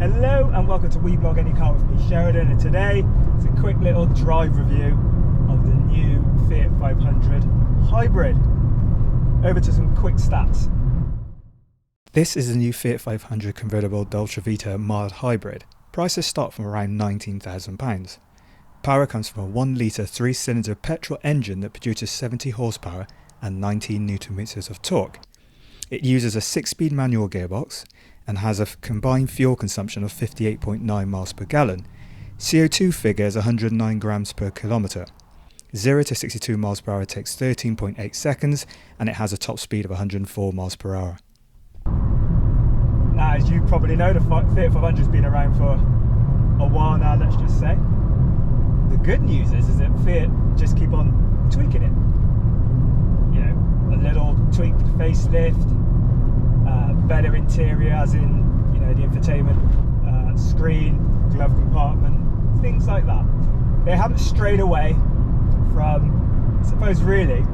Hello and welcome to Weblog Any Car with me, Sheridan, and today it's a quick little drive review of the new Fiat 500 Hybrid. Over to some quick stats. This is the new Fiat 500 convertible Dolcevita mild hybrid. Prices start from around £19,000. Power comes from a 1 litre 3-cylinder petrol engine that produces 70 horsepower and 19 Nm of torque. It uses a 6-speed manual gearbox and has a combined fuel consumption of 58.9 miles per gallon. CO2 figure is 109 grams per kilometre. 0 to 62 miles per hour takes 13.8 seconds, and it has a top speed of 104 miles per hour. Now, as you probably know, the Fiat 500 has been around for a while now, let's just say. The good news is that Fiat just keep on tweaking it. You know, a little tweaked facelift, better interior, as in, you know, the infotainment screen, glove compartment, things like that. They haven't strayed away from, I suppose, really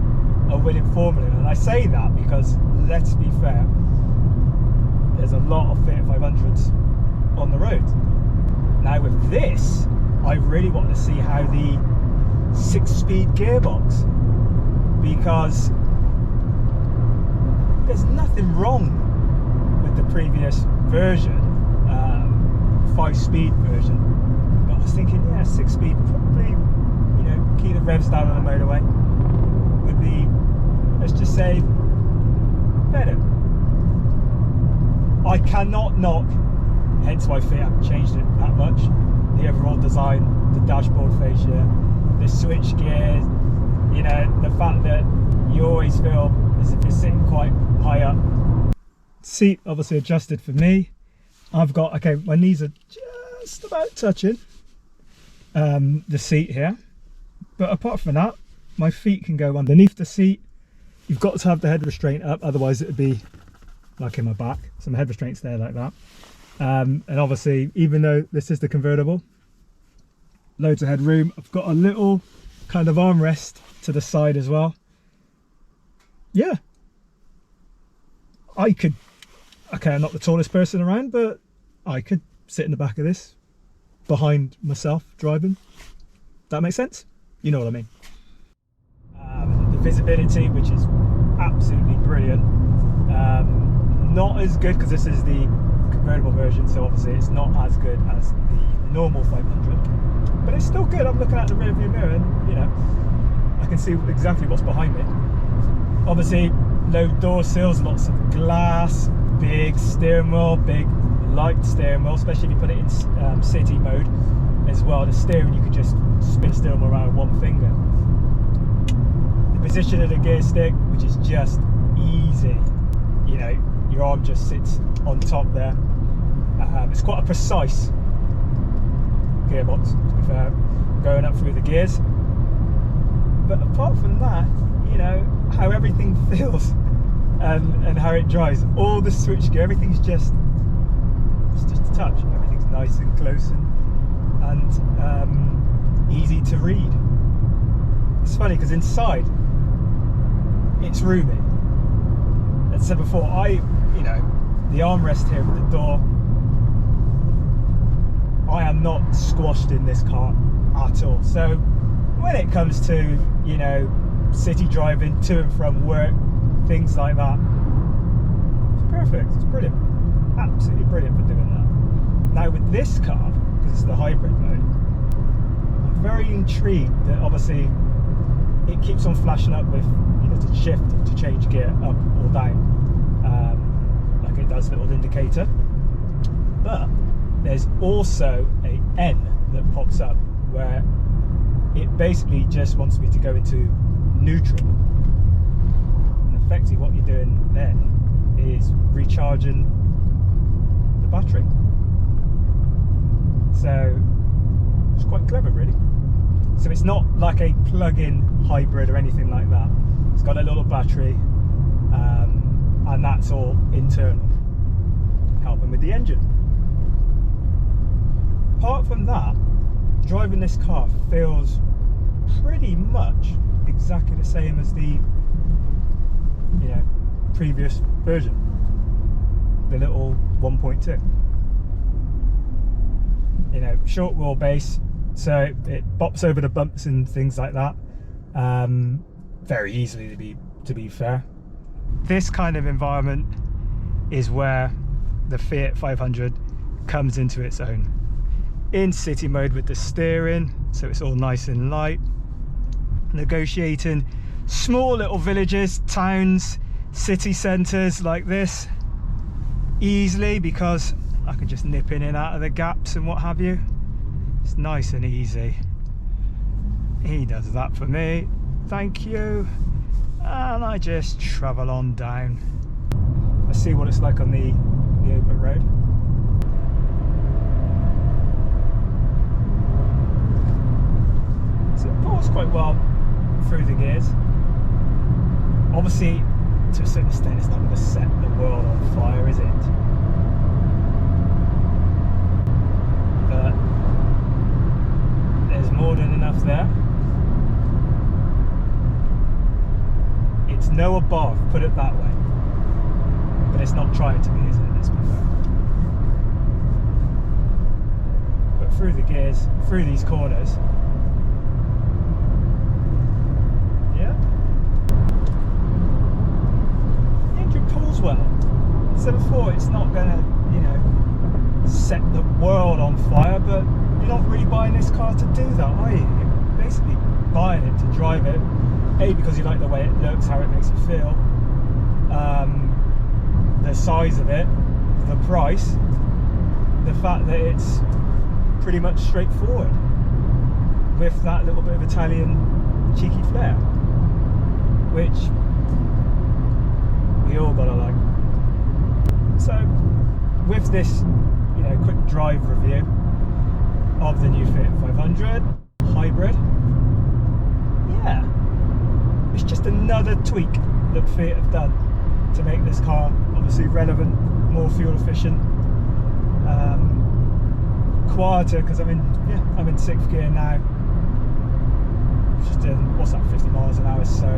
a winning formula. And I say that because, let's be fair, there's a lot of Fiat 500s on the road. Now with this, I really want to see how the 6-speed gearbox, because there's nothing wrong with the previous version, 5-speed version, but I was thinking, yeah, 6-speed probably, you know, keep the revs down on the motorway would be, let's just say, better. I cannot knock, hence why Fiat haven't changed it that much, the overall design, the dashboard fascia, the switch gears, you know, the fact that you always feel as if you're sitting quite high up. Seat obviously adjusted for me. I've got, okay, my knees are just about touching the seat here, but apart from that, my feet can go underneath the seat. You've got to have the head restraint up, otherwise it would be like in my back. Some head restraints there like that. And obviously, even though this is the convertible, loads of headroom. I've got a little kind of armrest to the side as well. Yeah, I could, okay, I'm not the tallest person around, but I could sit in the back of this behind myself driving. That makes sense? You know what I mean. The visibility, which is absolutely brilliant. Not as good because this is the convertible version, so obviously it's not as good as the normal 500, but it's still good. I'm looking at the rear view mirror and, you know, I can see exactly what's behind me. Obviously, low door sills, lots of glass, big steering wheel, big light steering wheel, especially if you put it in city mode as well. The steering, you could just spin the steering wheel around with one finger. The position of the gear stick, which is just easy, you know, your arm just sits on top there. It's quite a precise gearbox, to be fair, going up through the gears. But apart from that, you know, how everything feels and how it drives, all the switch gear, everything's just a touch. Everything's nice and close and easy to read. It's funny because inside it's roomy. As I said before, you know, the armrest here with the door, I am not squashed in this car at all. So when it comes to, you know, city driving to and from work, things like that, it's perfect. It's brilliant, absolutely brilliant for doing that. Now with this car, because it's the hybrid mode, I'm very intrigued that obviously it keeps on flashing up with, you know, to shift, to change gear up or down, like it does, little indicator. But there's also a N that pops up where it basically just wants me to go into neutral. And effectively what you're doing then is recharging the battery. So it's quite clever, really. So it's not like a plug-in hybrid or anything like that. It's got a little battery, and that's all internal, helping with the engine. Apart from that, driving this car feels pretty much exactly the same as the, you know, previous version, the little 1.2. short wheelbase, so it bops over the bumps and things like that very easily, to be fair. This kind of environment is where the Fiat 500 comes into its own. In city mode with the steering, so it's all nice and light. Negotiating small little villages, towns, city centres like this easily, because I can just nip in and out of the gaps and what have you. It's nice and easy. He does that for me, thank you. And I just travel on down. Let's see what it's like on the open road. So it pulls quite well through the gears. Obviously, to a certain extent, it's not going to set the world on fire, is it? But there's more than enough there. It's no above, put it that way. But it's not trying to be, is it? Let's be fair. But through the gears, through these corners, yeah. The engine pulls well. So before, it's not going to, you know, set the world on fire, but you're not really buying this car to do that, are you? You're basically buying it to drive it. A, because you like the way it looks, how it makes you feel, the size of it, the price, the fact that it's pretty much straightforward with that little bit of Italian cheeky flair, which we all gotta like. So with this, you know, quick drive review of the new Fiat 500 Hybrid, yeah, it's just another tweak that Fiat have done to make this car obviously relevant, more fuel efficient, quieter, because I'm in 6th gear now, just doing, what's that, 50 miles an hour, so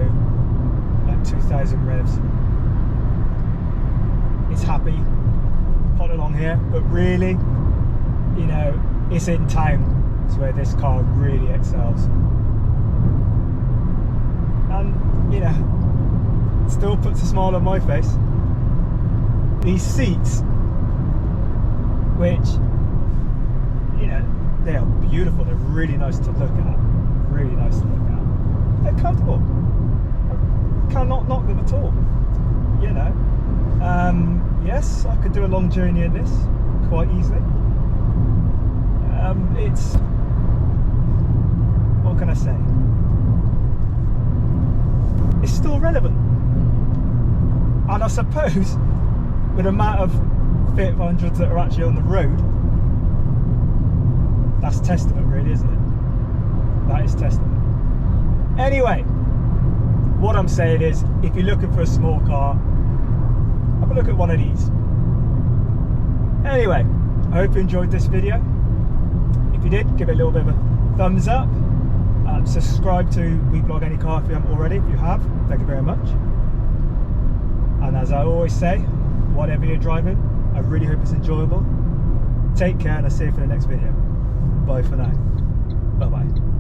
like 2,000 revs. It's happy, hot along here, but really, you know, it's in town, it's where this car really excels. And, you know, still puts a smile on my face. These seats, which, you know, they are beautiful, they're really nice to look at, really nice to look at. They're comfortable, cannot knock them at all, you know. Yes, I could do a long journey in this quite easily. It's, what can I say? It's still relevant, and I suppose with the amount of Fiat 500s that are actually on the road, that's testament, really, isn't it? That is testament. Anyway, what I'm saying is, if you're looking for a small car, have a look at one of these. Anyway, I hope you enjoyed this video. If you did, give it a little bit of a thumbs up. Subscribe to WeBlog Any Car if you haven't already. If you have, thank you very much. And as I always say, whatever you're driving, I really hope it's enjoyable. Take care, and I'll see you for the next video. Bye for now. Bye bye.